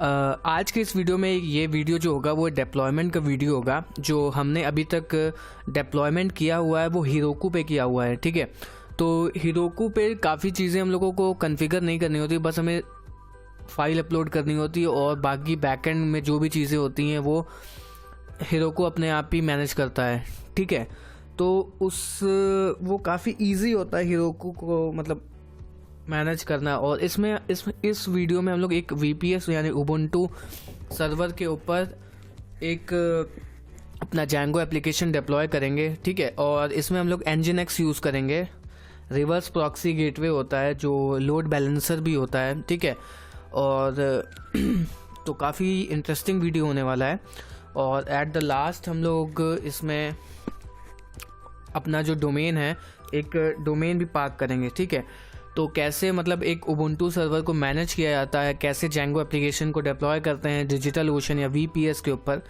आज के इस वीडियो में ये वीडियो जो होगा वो डिप्लॉयमेंट का वीडियो होगा। जो हमने अभी तक डिप्लॉयमेंट किया हुआ है वो हीरोकू पे किया हुआ है, ठीक है। तो हीरोकू पे काफ़ी चीज़ें हम लोगों को कॉन्फ़िगर नहीं करनी होती, बस हमें फाइल अपलोड करनी होती है और बाकी बैकएंड में जो भी चीज़ें होती हैं वो हीरोकू अपने आप ही मैनेज करता है, ठीक है। तो वो काफ़ी ईजी होता है हीरोकू को मतलब मैनेज करना। और इसमें इस वीडियो में हम लोग एक VPS यानी उबुंटू सर्वर के ऊपर एक अपना जैंगो एप्लीकेशन डिप्लॉय करेंगे, ठीक है। और इसमें हम लोग Nginx यूज़ करेंगे। रिवर्स प्रॉक्सी गेटवे होता है जो लोड बैलेंसर भी होता है, ठीक है। और तो काफ़ी इंटरेस्टिंग वीडियो होने वाला है। और एट द लास्ट हम लोग इसमें अपना जो डोमेन है एक डोमेन भी पार्क करेंगे, ठीक है। तो कैसे मतलब एक उबुंटू सर्वर को मैनेज किया जाता है, कैसे जैंगो एप्लीकेशन को डिप्लॉय करते हैं डिजिटल ओशन या VPS के ऊपर,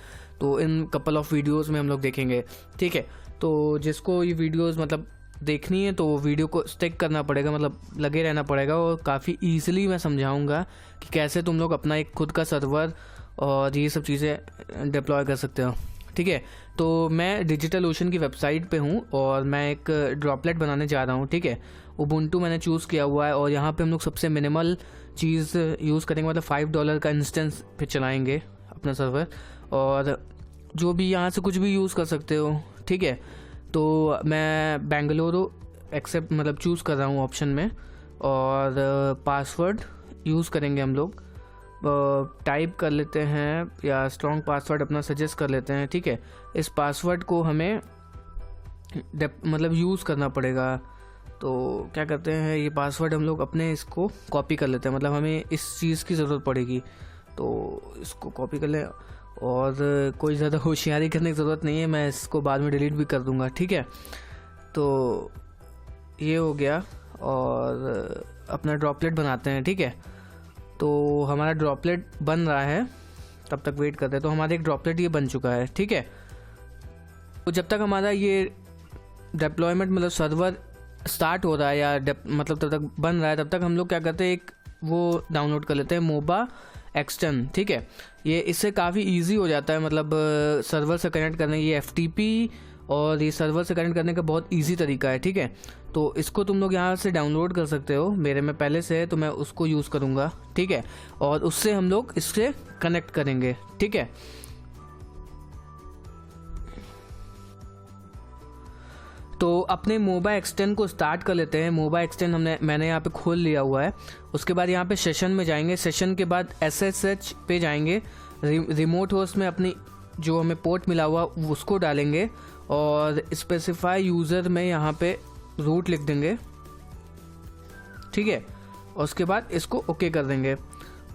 तो इन कपल ऑफ वीडियोस में हम लोग देखेंगे, ठीक है। तो जिसको ये वीडियोस मतलब देखनी है तो वीडियो को स्टिक करना पड़ेगा, मतलब लगे रहना पड़ेगा। और काफ़ी ईजिली मैं समझाऊंगा कि कैसे तुम लोग अपना एक खुद का सर्वर और ये सब चीज़ें डिप्लॉय कर सकते हो, ठीक है। तो मैं डिजिटल ओशन की वेबसाइट पे हूँ और मैं एक ड्रॉपलेट बनाने जा रहा हूँ, ठीक है। उबुंटू मैंने चूज़ किया हुआ है और यहाँ पे हम लोग सबसे मिनिमल चीज़ यूज़ करेंगे, मतलब $5 का इंस्टेंस पे चलाएंगे अपना सर्वर। और जो भी यहाँ से कुछ भी यूज़ कर सकते हो, ठीक है। तो मैं बेंगलुरु एक्सेप्ट मतलब चूज़ कर रहा हूँ ऑप्शन में। और पासवर्ड यूज़ करेंगे हम लोग, टाइप कर लेते हैं या स्ट्रॉन्ग पासवर्ड अपना सजेस्ट कर लेते हैं, ठीक है। इस पासवर्ड को हमें मतलब यूज़ करना पड़ेगा। तो क्या करते हैं, ये पासवर्ड हम लोग अपने इसको कॉपी कर लेते हैं, मतलब हमें इस चीज़ की ज़रूरत पड़ेगी तो इसको कॉपी कर लें। और कोई ज़्यादा होशियारी करने की ज़रूरत नहीं है, मैं इसको बाद में डिलीट भी कर दूंगा, ठीक है। तो ये हो गया और अपना ड्रॉपलेट बनाते हैं, ठीक है। तो हमारा ड्रॉपलेट बन रहा है, तब तक वेट करते हैं। तो हमारा एक ड्रॉपलेट ये बन चुका है, ठीक है। तो जब तक हमारा ये डिप्लॉयमेंट मतलब सर्वर स्टार्ट हो रहा है या मतलब तब तक बन रहा है, तब तक हम लोग क्या करते हैं, एक वो डाउनलोड कर लेते हैं मोबा एक्सटर्न, ठीक है। ये इससे काफ़ी इजी हो जाता है, मतलब सर्वर से कनेक्ट करने, ये FTP और ये सर्वर से कनेक्ट करने का बहुत इजी तरीका है, ठीक है। तो इसको तुम लोग यहाँ से डाउनलोड कर सकते हो, मेरे में पहले से है तो मैं उसको यूज़ करूँगा, ठीक है। और उससे हम लोग इससे कनेक्ट करेंगे, ठीक है। तो अपने मोबा एक्सटेंड को स्टार्ट कर लेते हैं। मोबा एक्सटेंड मैंने यहाँ पे खोल लिया हुआ है। उसके बाद यहाँ पे सेशन में जाएंगे, सेशन के बाद SSH पे जाएंगे, रिमोट होस्ट में अपनी जो हमें पोर्ट मिला हुआ उसको डालेंगे और स्पेसिफाई यूज़र में यहाँ पे रूट लिख देंगे, ठीक है। और उसके बाद इसको ओके कर देंगे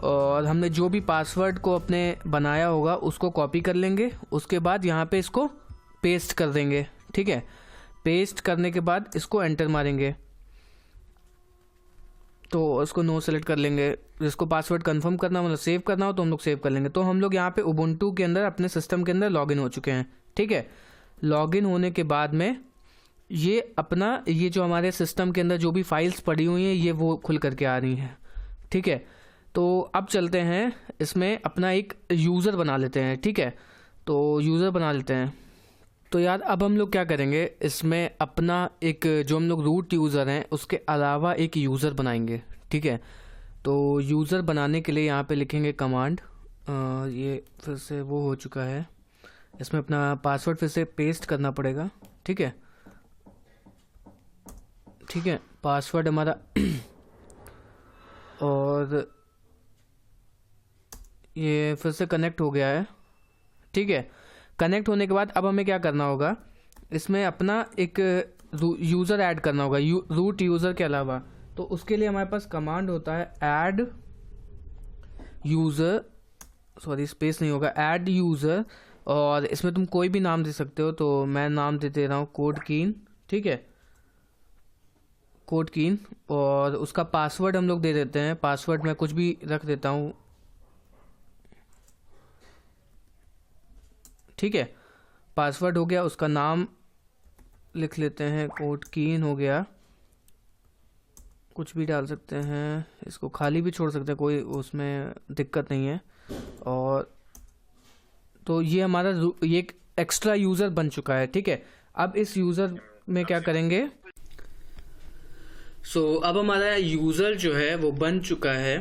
और हमने जो भी पासवर्ड को अपने बनाया होगा उसको कॉपी कर लेंगे। उसके बाद यहाँ पे इसको पेस्ट कर देंगे, ठीक है। पेस्ट करने के बाद इसको एंटर मारेंगे तो इसको नो सेलेक्ट कर लेंगे। जिसको पासवर्ड कंफर्म करना मतलब सेव करना हो तो हम लोग सेव कर लेंगे। तो हम लोग यहाँ पे उबुंटू के अंदर अपने सिस्टम के अंदर लॉगिन हो चुके हैं, ठीक है। लॉगिन होने के बाद में ये अपना ये जो हमारे सिस्टम के अंदर जो भी फाइल्स पड़ी हुई हैं ये वो खुल करके आ रही हैं, ठीक है। तो अब चलते हैं इसमें अपना एक यूज़र बना लेते हैं, ठीक है। तो यूज़र बना लेते हैं। तो यार अब हम लोग क्या करेंगे, इसमें अपना एक जो हम लोग रूट यूज़र हैं उसके अलावा एक यूज़र बनाएंगे, ठीक है। तो यूज़र बनाने के लिए यहाँ पे लिखेंगे कमांड, ये फिर से वो हो चुका है। इसमें अपना पासवर्ड फिर से पेस्ट करना पड़ेगा, ठीक है, ठीक है। पासवर्ड हमारा और ये फिर से कनेक्ट हो गया है, ठीक है। कनेक्ट होने के बाद अब हमें क्या करना होगा, इसमें अपना एक यूज़र ऐड करना होगा रूट यूज़र के अलावा। तो उसके लिए हमारे पास कमांड होता है ऐड यूज़र, सॉरी स्पेस नहीं होगा, ऐड यूज़र। और इसमें तुम कोई भी नाम दे सकते हो, तो मैं नाम दे रहा हूँ कोडकीन, ठीक है, कोडकीन। और उसका पासवर्ड हम लोग दे देते हैं, पासवर्ड मैं कुछ भी रख देता हूँ, ठीक है। पासवर्ड हो गया, उसका नाम लिख लेते हैं, कोडकीन हो गया, कुछ भी डाल सकते हैं, इसको खाली भी छोड़ सकते हैं, कोई उसमें दिक्कत नहीं है। और तो ये हमारा ये एक एक्स्ट्रा यूज़र बन चुका है, ठीक है। अब इस यूज़र में क्या करेंगे, अब हमारा यूज़र जो है वो बन चुका है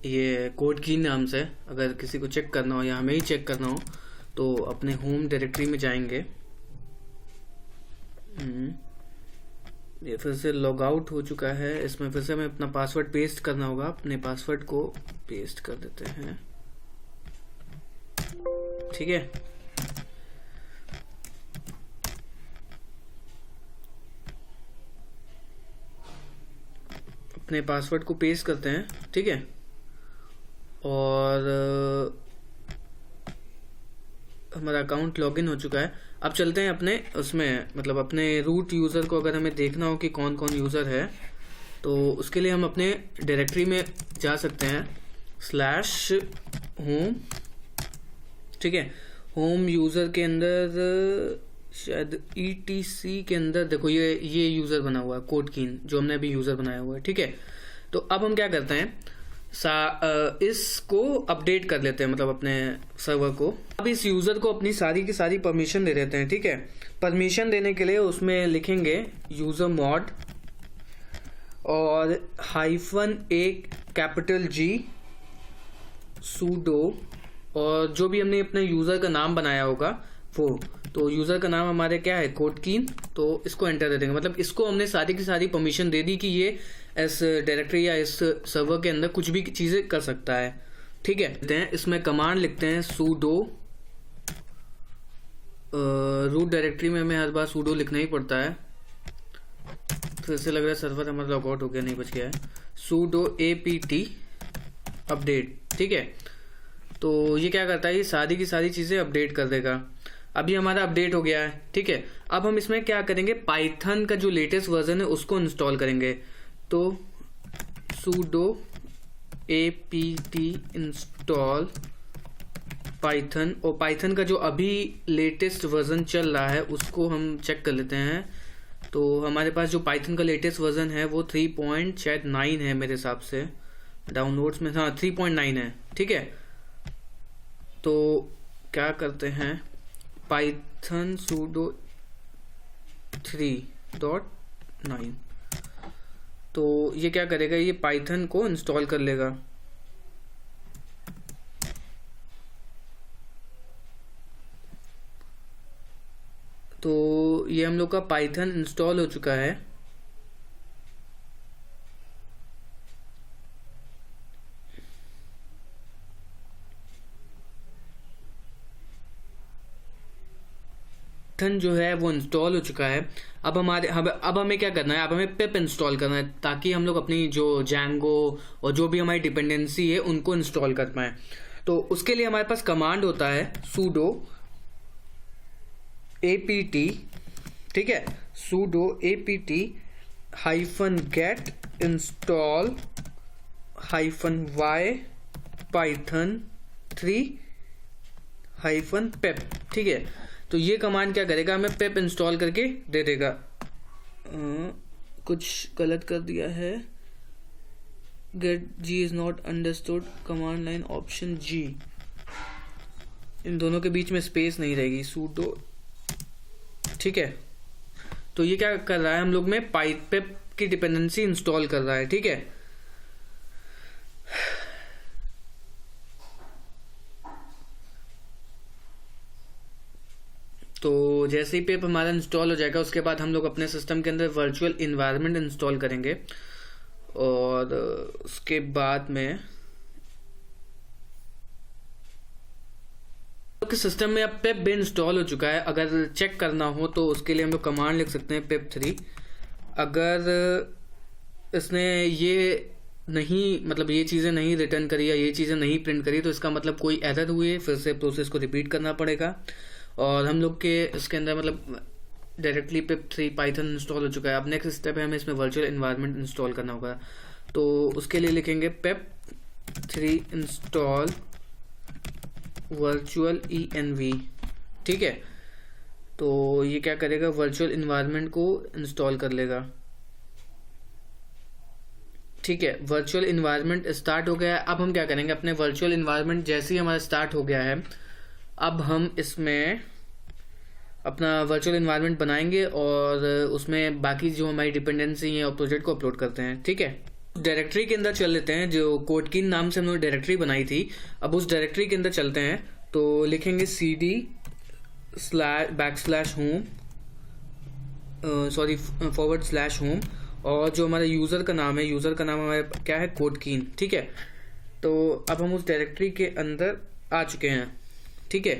ये कोड की नाम से। अगर किसी को चेक करना हो या हमें ही चेक करना हो तो अपने होम डायरेक्टरी में जाएंगे। ये फिर से लॉग आउट हो चुका है। इसमें फिर से हमें अपना पासवर्ड पेस्ट करना होगा। अपने पासवर्ड को पेस्ट कर देते हैं, ठीक है। अपने पासवर्ड को पेस्ट करते हैं, ठीक है। और हमारा अकाउंट लॉगिन हो चुका है। अब चलते हैं अपने उसमें, मतलब अपने रूट यूज़र को अगर हमें देखना हो कि कौन कौन यूज़र है तो उसके लिए हम अपने डायरेक्टरी में जा सकते हैं /home, ठीक है। होम यूज़र के अंदर शायद ETC के अंदर देखो ये यूज़र बना हुआ है कोडकीन, जो हमने अभी यूज़र बनाया हुआ है, ठीक है। तो अब हम क्या करते हैं, इसको अपडेट कर लेते हैं, मतलब अपने सर्वर को। अब इस यूज़र को अपनी सारी की सारी परमिशन दे देते हैं, ठीक है। परमिशन देने के लिए उसमें लिखेंगे यूज़र मॉड और -A sudo और जो भी हमने अपने यूज़र का नाम बनाया होगा वो, तो यूज़र का नाम हमारे क्या है, कोडकीन। तो इसको एंटर दे देंगे, मतलब इसको हमने सारी की सारी परमिशन दे दी कि ये इस डायरेक्टरी या इस सर्वर के अंदर कुछ भी चीज़ें कर सकता है, ठीक है। इसमें कमांड लिखते हैं sudo। रूट डायरेक्टरी में हमें हर बार sudo लिखना ही पड़ता है। फिर से लग रहा है सर्वर हमारा लॉग आउट हो गया, नहीं बच गया है। sudo apt अपडेट, ठीक है। तो ये क्या करता है, ये सारी की सारी चीज़ें अपडेट कर देगा। अभी हमारा अपडेट हो गया है, ठीक है। अब हम इसमें क्या करेंगे, पाइथन का जो लेटेस्ट वर्जन है उसको इंस्टॉल करेंगे। तो sudo apt इंस्टॉल पाइथन, और पाइथन का जो अभी लेटेस्ट वर्जन चल रहा है उसको हम चेक कर लेते हैं। तो हमारे पास जो पाइथन का लेटेस्ट वर्जन है वो 3.9 है मेरे हिसाब से, डाउनलोड्स में, हाँ 3.9 है, ठीक है। तो क्या करते हैं, पाइथन sudo 3.9, तो ये क्या करेगा, ये पाइथन को इंस्टॉल कर लेगा। तो ये हम लोग का पाइथन इंस्टॉल हो चुका है। पाइथन जो है वो इंस्टॉल हो चुका है। अब हमें क्या करना है, अब हमें पिप इंस्टॉल करना है ताकि हम लोग अपनी जो जैंगो और जो भी हमारी डिपेंडेंसी है उनको इंस्टॉल कर पाए। तो उसके लिए हमारे पास कमांड होता है sudo apt, ठीक है। sudo apt -get install -y python 3-pip, ठीक है। तो ये कमांड क्या करेगा, हमें पिप इंस्टॉल करके दे देगा। कुछ गलत कर दिया है, get G is not understood, command line option G, इन दोनों के बीच में स्पेस नहीं रहेगी, sudo, ठीक है। तो ये क्या कर रहा है, हम लोग में पिप की डिपेंडेंसी इंस्टॉल कर रहा है, ठीक है। तो जैसे ही पिप हमारा इंस्टॉल हो जाएगा उसके बाद हम लोग अपने सिस्टम के अंदर वर्चुअल इन्वायरमेंट इंस्टॉल करेंगे। और उसके बाद में आपके सिस्टम में अब पिप भी इंस्टॉल हो चुका है। अगर चेक करना हो तो उसके लिए हम लोग कमांड लिख सकते हैं pip 3। अगर इसने ये नहीं, मतलब ये चीज़ें नहीं रिटर्न करी या ये चीज़ें नहीं प्रिंट करी तो इसका मतलब कोई एरर हुई है, फिर से प्रोसेस को रिपीट करना पड़ेगा। और हम लोग के इसके अंदर मतलब डायरेक्टली पिप 3 पाइथन इंस्टॉल हो चुका है। अब नेक्स्ट स्टेप है हमें इसमें वर्चुअल एनवायरनमेंट इंस्टॉल करना होगा। तो उसके लिए लिखेंगे पिप 3 इंस्टॉल वर्चुअल env, ठीक है। तो ये क्या करेगा, वर्चुअल एनवायरनमेंट को इंस्टॉल कर लेगा। ठीक है, वर्चुअल इन्वायरमेंट स्टार्ट हो गया है। अब हम क्या करेंगे, अपने वर्चुअल इन्वायरमेंट जैसे ही हमारा स्टार्ट हो गया है, अब हम इसमें अपना वर्चुअल इन्वायरमेंट बनाएंगे और उसमें बाकी जो हमारी डिपेंडेंसी है और प्रोजेक्ट को अपलोड करते हैं। ठीक है, डायरेक्टरी के अंदर चल लेते हैं। जो कोडकीन नाम से हमने डायरेक्टरी बनाई थी, अब उस डायरेक्टरी के अंदर चलते हैं। तो लिखेंगे cd/hoom /hoom और जो हमारा यूज़र का नाम है, यूज़र का नाम हमारा क्या है, कोडकीन। ठीक है, तो अब हम उस डायरेक्टरी के अंदर आ चुके हैं। ठीक है,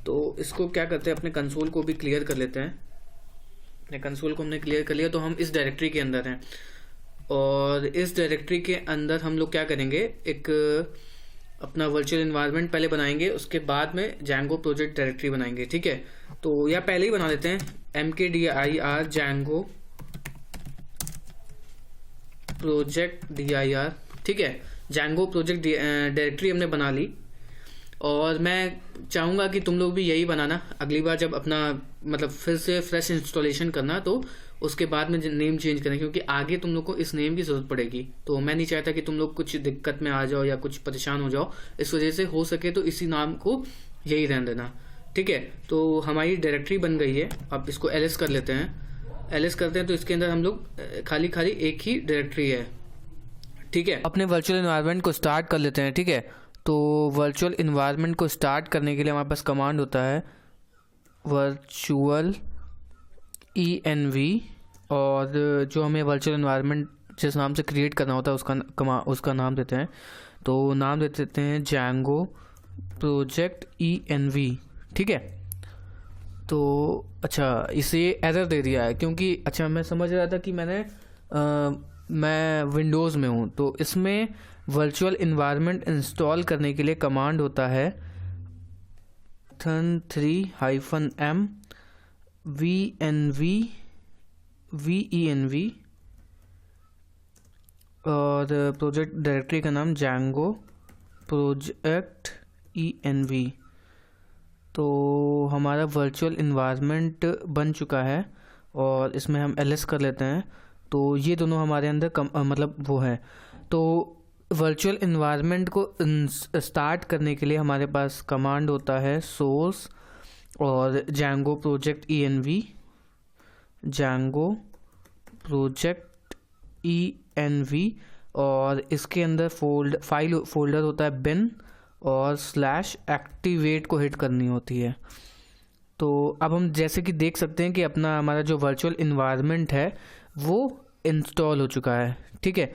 तो इसको क्या करते हैं, अपने कंसोल को भी क्लियर कर लेते हैं। अपने कंसोल को हमने क्लियर कर लिया, तो हम इस डायरेक्टरी के अंदर हैं और इस डायरेक्टरी के अंदर हम लोग क्या करेंगे, एक अपना वर्चुअल इन्वायरमेंट पहले बनाएंगे, उसके बाद में Django प्रोजेक्ट डायरेक्टरी बनाएंगे। ठीक है, तो या पहले ही बना लेते हैं mkdir Django प्रोजेक्ट dir। ठीक है, Django प्रोजेक्ट डायरेक्टरी हमने बना ली और मैं चाहूँगा कि तुम लोग भी यही बनाना। अगली बार जब अपना मतलब फिर से फ्रेश इंस्टॉलेशन करना, तो उसके बाद में नेम चेंज करें, क्योंकि आगे तुम लोग को इस नेम की ज़रूरत पड़ेगी। तो मैं नहीं चाहता कि तुम लोग कुछ दिक्कत में आ जाओ या कुछ परेशान हो जाओ। इस वजह से हो सके तो इसी नाम को यही रहने देना। ठीक है, तो हमारी डायरेक्टरी बन गई है। अब इसको ls कर लेते हैं। ls करते हैं तो इसके अंदर हम लोग खाली एक ही डायरेक्टरी है। ठीक है, अपने वर्चुअल इन्वायरमेंट को स्टार्ट कर लेते हैं। ठीक है, तो वर्चुअल इन्वायरमेंट को स्टार्ट करने के लिए हमारे पास कमांड होता है वर्चुअल env, और जो हमें वर्चुअल इन्वायरमेंट जिस नाम से क्रिएट करना होता है उसका नाम देते हैं। तो नाम दे देते हैं Django प्रोजेक्ट env। ठीक है, तो अच्छा इसे एरर दे दिया है क्योंकि अच्छा मैं समझ रहा था कि मैं विंडोज़ में हूँ, तो इसमें वर्चुअल इन्वायरमेंट इंस्टॉल करने के लिए कमांड होता है -3-m venv और प्रोजेक्ट डायरेक्टरी का नाम Django प्रोजेक्ट env। तो हमारा वर्चुअल इन्वायरमेंट बन चुका है और इसमें हम ls कर लेते हैं। तो ये दोनों हमारे अंदर मतलब वो है। तो वर्चुअल इन्वायरमेंट को स्टार्ट करने के लिए हमारे पास कमांड होता है सोर्स और Django project env, Django project env, और इसके अंदर फाइल फोल्डर होता है bin और /activate को हिट करनी होती है। तो अब हम जैसे कि देख सकते हैं कि अपना हमारा जो वर्चुअल इन्वायरमेंट है वो इंस्टॉल हो चुका है। ठीक है,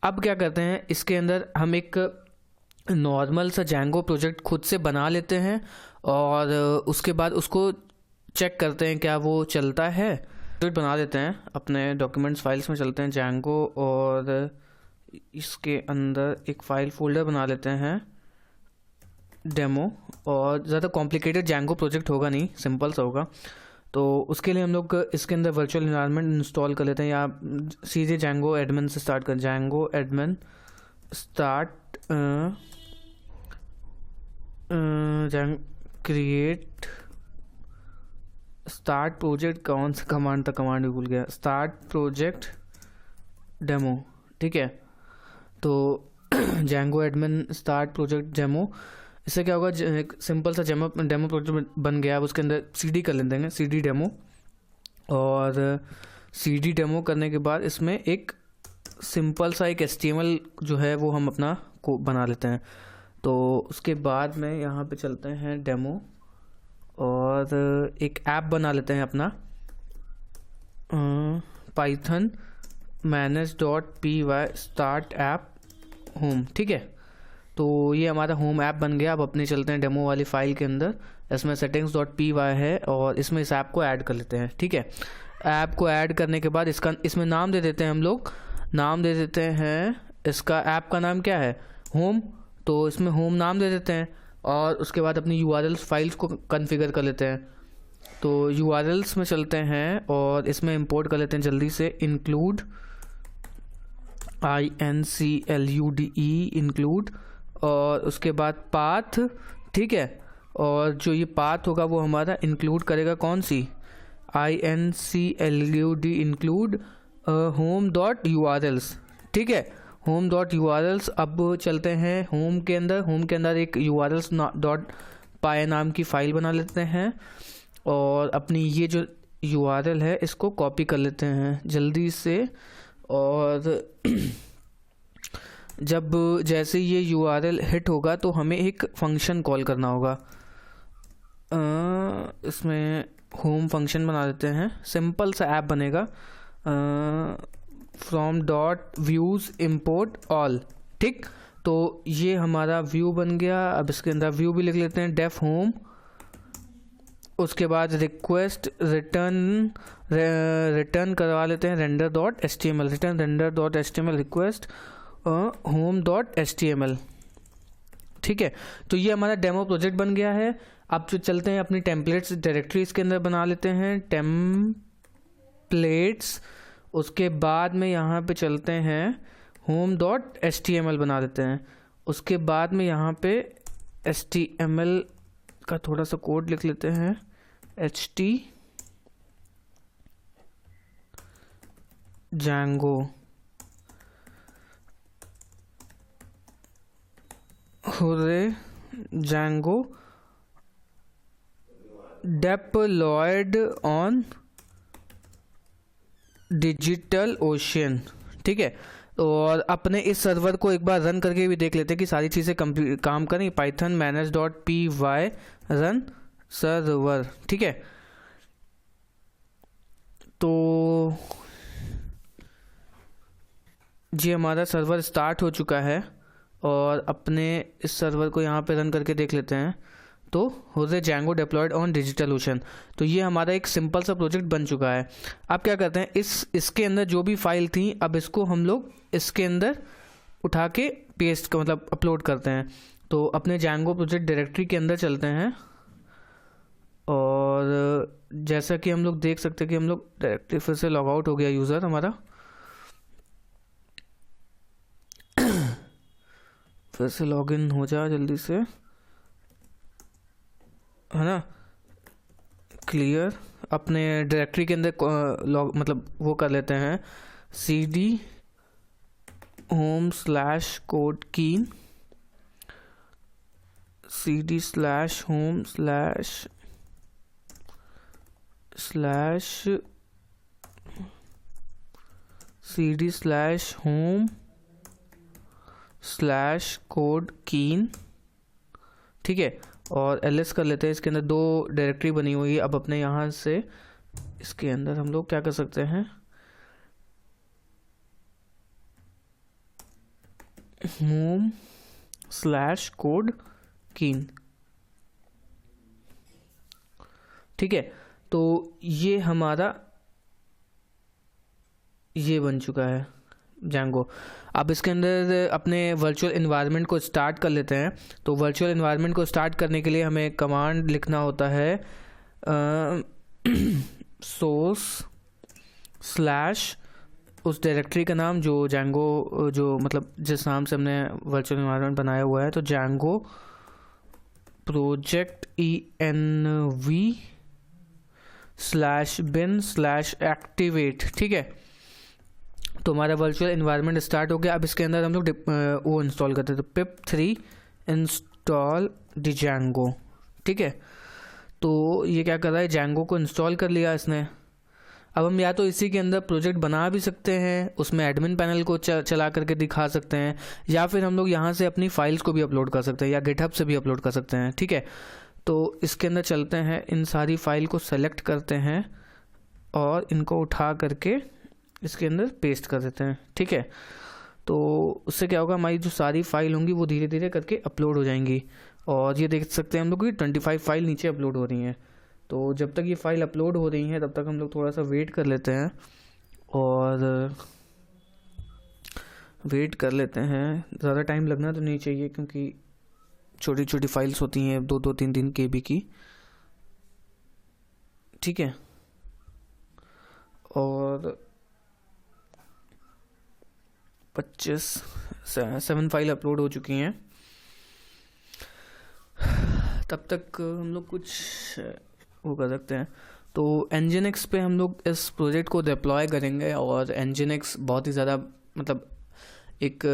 अब क्या करते हैं, इसके अंदर हम एक नॉर्मल सा Django प्रोजेक्ट खुद से बना लेते हैं और उसके बाद उसको चेक करते हैं क्या वो चलता है। प्रोजेक्ट बना देते हैं, अपने डॉक्यूमेंट्स फाइल्स में चलते हैं Django और इसके अंदर एक फाइल फोल्डर बना लेते हैं डेमो, और ज़्यादा कॉम्प्लिकेटेड Django प्रोजेक्ट होगा नहीं, सिंपल सा होगा। तो उसके लिए हम लोग इसके अंदर वर्चुअल इन्वायरमेंट इंस्टॉल कर लेते हैं या सीधे Django एडमिन से स्टार्ट कर, Django admin start create start project. कौन सा कमांड था, कमांड भी भूल गया, स्टार्ट प्रोजेक्ट डेमो। ठीक है, तो Django admin start project demo, इससे क्या होगा, एक सिंपल सा डेमो प्रोजेक्ट बन गया। अब उसके अंदर cd कर लेते हैं, cd डेमो, और cd डेमो करने के बाद इसमें एक सिंपल सा एक HTML जो है वो हम अपना को बना लेते हैं। तो उसके बाद में यहाँ पे चलते हैं डेमो और एक ऐप बना लेते हैं अपना python manage.py start app home। ठीक है, तो ये हमारा होम ऐप बन गया। अब अपने चलते हैं डेमो वाली फाइल के अंदर, इसमें settings.py है और इसमें इस ऐप को ऐड कर लेते हैं। ठीक है, ऐप को ऐड करने के बाद इसमें नाम दे देते हैं, हम लोग नाम दे देते हैं, इसका ऐप का नाम क्या है, होम। तो इसमें होम नाम दे देते हैं और उसके बाद अपनी URLs फाइल्स को कॉन्फ़िगर कर लेते हैं। तो URLs में चलते हैं और इसमें इंपोर्ट कर लेते हैं जल्दी से include include, और उसके बाद पाथ। ठीक है, और जो ये पाथ होगा वो हमारा इंक्लूड करेगा कौन सी, include include home.urls। ठीक है, होम डॉट यूआरएल्स। अब चलते हैं होम के अंदर। होम के अंदर एक यूआरएल्स डॉट पाई नाम की फ़ाइल बना लेते हैं और अपनी ये जो यूआरएल है इसको कॉपी कर लेते हैं जल्दी से। और जब जैसे ये यूआरएल हिट होगा तो हमें एक फंक्शन कॉल करना होगा। इसमें होम फंक्शन बना देते हैं, सिंपल सा ऐप बनेगा। From dot views import all. ठीक, तो ये हमारा व्यू बन गया। अब इसके अंदर व्यू भी लिख लेते हैं, डेफ होम। उसके बाद रिक्वेस्ट रिटर्न करवा लेते हैं render dot H T M L, return render dot H T M L request home dot H T M L. ठीक है, तो ये हमारा डेमो प्रोजेक्ट बन गया है। अब जो चलते हैं अपनी टेम्पलेट्स डायरेक्टरीज के अंदर बना लेते हैं टेम्पलेट्स। उसके बाद में यहाँ पे चलते हैं home dot H T M L बना देते हैं। उसके बाद में यहाँ पे एच टी एम एल का थोड़ा सा कोड लिख लेते हैं, H T Django Django deployed on digital ocean. ठीक है, और अपने इस सर्वर को एक बार रन करके भी देख लेते हैं कि सारी चीज़ें काम करें। Python manage dot P Y run server. ठीक है, तो जी हमारा सर्वर स्टार्ट हो चुका है और अपने इस सर्वर को यहाँ पे रन करके देख लेते हैं। तो होजे Django diploid on digital ocean. तो ये हमारा एक सिंपल सा प्रोजेक्ट बन चुका है। अब क्या करते हैं, इसके अंदर जो भी फाइल थी अब इसको हम लोग इसके अंदर उठा के पेस्ट का मतलब अपलोड करते हैं। तो अपने Django प्रोजेक्ट डायरेक्टरी के अंदर चलते हैं और जैसा कि हम लोग देख सकते हैं कि हम लोग डायरेक्टरी फिर से लॉग आउट हो गया यूज़र हमारा। फिर से लॉगिन हो जा जल्दी से, है ना। क्लियर, अपने डायरेक्टरी के अंदर लॉग मतलब वो कर लेते हैं cd home slash code keen, cd slash home slash cd slash home slash code कीन। ठीक है, और ls कर लेते हैं। इसके अंदर दो डायरेक्टरी बनी हुई है। अब अपने यहाँ से इसके अंदर हम लोग क्या कर सकते हैं, होम स्लैश कोड कीन। ठीक है, तो ये हमारा ये बन चुका है Django। अब इसके अंदर अपने वर्चुअल इन्वायरमेंट को स्टार्ट कर लेते हैं। तो वर्चुअल इन्वायरमेंट को स्टार्ट करने के लिए हमें कमांड लिखना होता है सोर्स स्लैश उस डायरेक्टरी का नाम जो Django जो मतलब जिस नाम से हमने वर्चुअल इन्वायरमेंट बनाया हुआ है, तो Django project env slash bin slash activate. ठीक है, तो हमारा वर्चुअल इन्वायरमेंट स्टार्ट हो गया। अब इसके अंदर हम लोग वो इंस्टॉल करते हैं, तो pip3 इंस्टॉल Django। ठीक है, तो ये क्या कर रहा है, Django को इंस्टॉल कर लिया इसने। अब हम या तो इसी के अंदर प्रोजेक्ट बना भी सकते हैं, उसमें एडमिन पैनल को चला करके दिखा सकते हैं, या फिर हम लोग यहाँ से अपनी फाइल्स को भी अपलोड कर सकते हैं या गिटहब से भी अपलोड कर सकते हैं। ठीक है, तो इसके अंदर चलते हैं, इन सारी फाइल को सेलेक्ट करते हैं और इनको उठा करके इसके अंदर पेस्ट कर देते हैं। ठीक है, तो उससे क्या होगा, हमारी जो सारी फाइल होंगी वो धीरे धीरे करके अपलोड हो जाएंगी। और ये देख सकते हैं हम लोग कि 25 फाइल नीचे अपलोड हो रही हैं। तो जब तक ये फाइल अपलोड हो रही हैं तब तक हम लोग थोड़ा सा वेट कर लेते हैं और वेट कर लेते हैं। ज़्यादा टाइम लगना तो नहीं चाहिए क्योंकि छोटी छोटी फाइल्स होती हैं 2-3 KB की। ठीक है, और 7 फाइल अपलोड हो चुकी हैं। तब तक हम लोग कुछ वो कर सकते हैं। तो Nginx पे हम लोग इस प्रोजेक्ट को डिप्लॉय करेंगे और Nginx बहुत ही ज़्यादा मतलब एक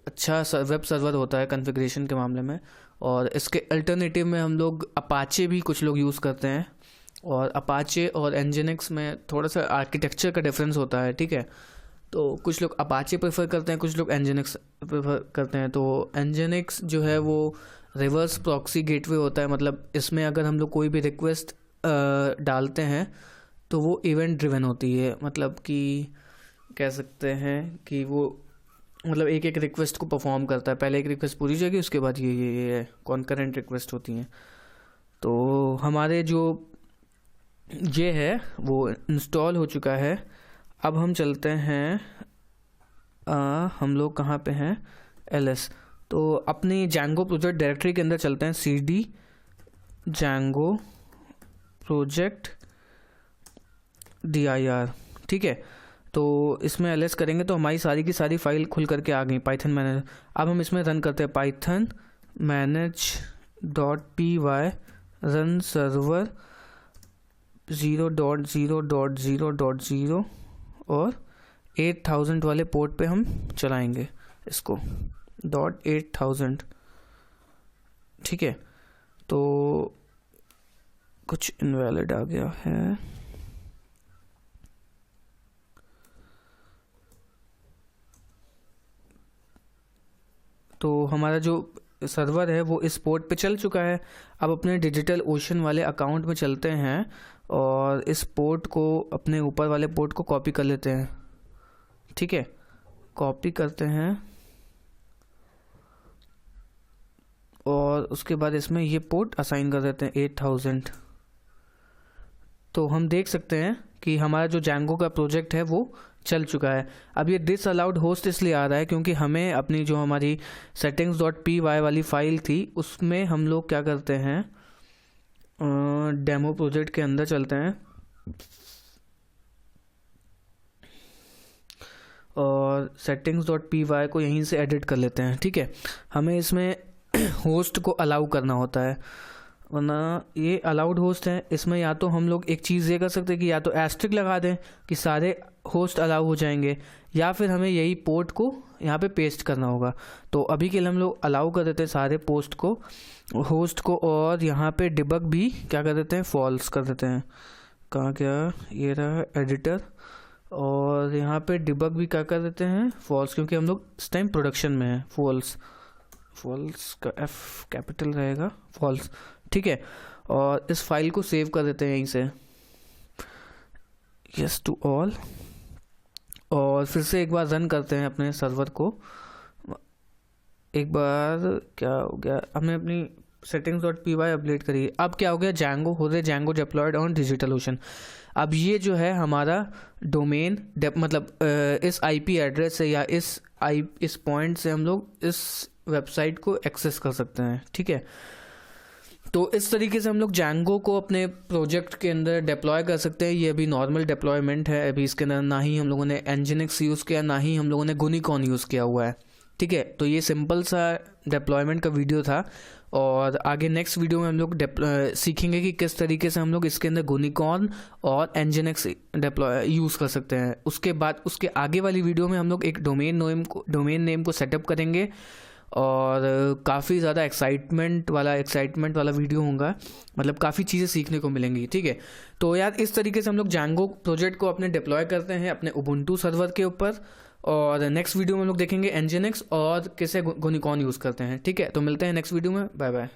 अच्छा वेब सर्वर होता है कॉन्फ़िगरेशन के मामले में। और इसके अल्टरनेटिव में हम लोग अपाचे भी कुछ लोग यूज़ करते हैं, और अपाचे और एनजिनिक्स में थोड़ा सा आर्किटेक्चर का डिफरेंस होता है, ठीक है। तो कुछ लोग अपाचे प्रेफर करते हैं, कुछ लोग एनजिनिक्स प्रेफर करते हैं। तो एनजिनिक्स जो है वो रिवर्स प्रॉक्सी गेटवे होता है, मतलब इसमें अगर हम लोग कोई भी रिक्वेस्ट डालते हैं तो वो इवेंट ड्रिवन होती है, मतलब कि कह सकते हैं कि वो मतलब एक एक रिक्वेस्ट को परफॉर्म करता है। पहले एक रिक्वेस्ट पूरी जाएगी, उसके बाद ये कॉन्करेंट रिक्वेस्ट होती हैं। तो हमारे जो ये है वो इंस्टॉल हो चुका है। अब हम चलते हैं हम लोग कहाँ पे हैं, ls। तो अपनी Django प्रोजेक्ट डायरेक्टरी के अंदर चलते हैं, cd Django प्रोजेक्ट dir, ठीक है। तो इसमें ls करेंगे तो हमारी सारी की सारी फाइल खुल करके आ गई पाइथन मैनेजर। अब हम इसमें रन करते हैं python manage.py रन सर्वर 0.0.0.0 और 8000 वाले पोर्ट पे हम चलाएंगे इसको, .8000, ठीक है। तो कुछ इनवैलिड आ गया है, तो हमारा जो सर्वर है वो इस पोर्ट पे चल चुका है। अब अपने डिजिटल ओशन वाले अकाउंट में चलते हैं और इस पोर्ट को, अपने ऊपर वाले पोर्ट को कॉपी कर लेते हैं, ठीक है। कॉपी करते हैं और उसके बाद इसमें ये पोर्ट असाइन कर देते हैं 8000। तो हम देख सकते हैं कि हमारा जो Django का प्रोजेक्ट है वो चल चुका है। अब ये दिस अलाउड होस्ट इसलिए आ रहा है क्योंकि हमें अपनी जो हमारी settings.py वाली फाइल थी उसमें हम लोग क्या करते हैं, डेमो प्रोजेक्ट के अंदर चलते हैं और settings.py को यहीं से एडिट कर लेते हैं, ठीक है। हमें इसमें होस्ट को अलाउ करना होता है, वरना ये अलाउड होस्ट है। इसमें या तो हम लोग एक चीज़ ये कर सकते हैं कि या तो एस्ट्रिक लगा दें कि सारे होस्ट अलाउ हो जाएंगे, या फिर हमें यही पोर्ट को यहाँ पे पेस्ट करना होगा। तो अभी के लिए हम लोग अलाउ कर देते हैं सारे पोस्ट को, होस्ट को, और यहाँ पे डिबग भी क्या कर देते हैं, फॉल्स कर देते हैं। कहाँ गया, ये रहा एडिटर, और यहाँ पे डिबग भी क्या कर देते हैं, फॉल्स, क्योंकि हम लोग इस टाइम प्रोडक्शन में है। फॉल्स का F कैपिटल रहेगा, फॉल्स, ठीक है। और इस फाइल को सेव कर देते हैं यहीं से, यस टू ऑल, और फिर से एक बार रन करते हैं अपने सर्वर को। एक बार क्या हो गया, हमने अपनी settings.py अपडेट करी। अब क्या हो गया, Django हो गया, Django diploid on digital ocean. अब ये जो है हमारा डोमेन मतलब इस IP एड्रेस से या इस पॉइंट से हम लोग इस वेबसाइट को एक्सेस कर सकते हैं, ठीक है। तो इस तरीके से हम लोग Django को अपने प्रोजेक्ट के अंदर डिप्लॉय कर सकते हैं। ये अभी नॉर्मल डिप्लॉयमेंट है, अभी इसके अंदर ना ही हम लोगों ने Nginx यूज़ किया, ना ही हम लोगों ने Gunicon यूज़ किया हुआ है, ठीक है। तो ये सिंपल सा डिप्लॉयमेंट का वीडियो था, और आगे नेक्स्ट वीडियो में हम लोग सीखेंगे कि किस तरीके से हम लोग इसके अंदर Gunicon और Nginx यूज़ कर सकते हैं। उसके बाद उसके आगे वाली वीडियो में हम लोग एक डोमेन नेम को सेटअप करेंगे, और काफ़ी ज़्यादा एक्साइटमेंट वाला वीडियो होगा, मतलब काफ़ी चीज़ें सीखने को मिलेंगी, ठीक है। तो यार इस तरीके से हम लोग Django प्रोजेक्ट को अपने डिप्लॉय करते हैं अपने Ubuntu सर्वर के ऊपर, और नेक्स्ट वीडियो में हम लोग देखेंगे Nginx और कैसे Gunicon यूज़ करते हैं, ठीक है। तो मिलते हैं नेक्स्ट वीडियो में, बाय बाय।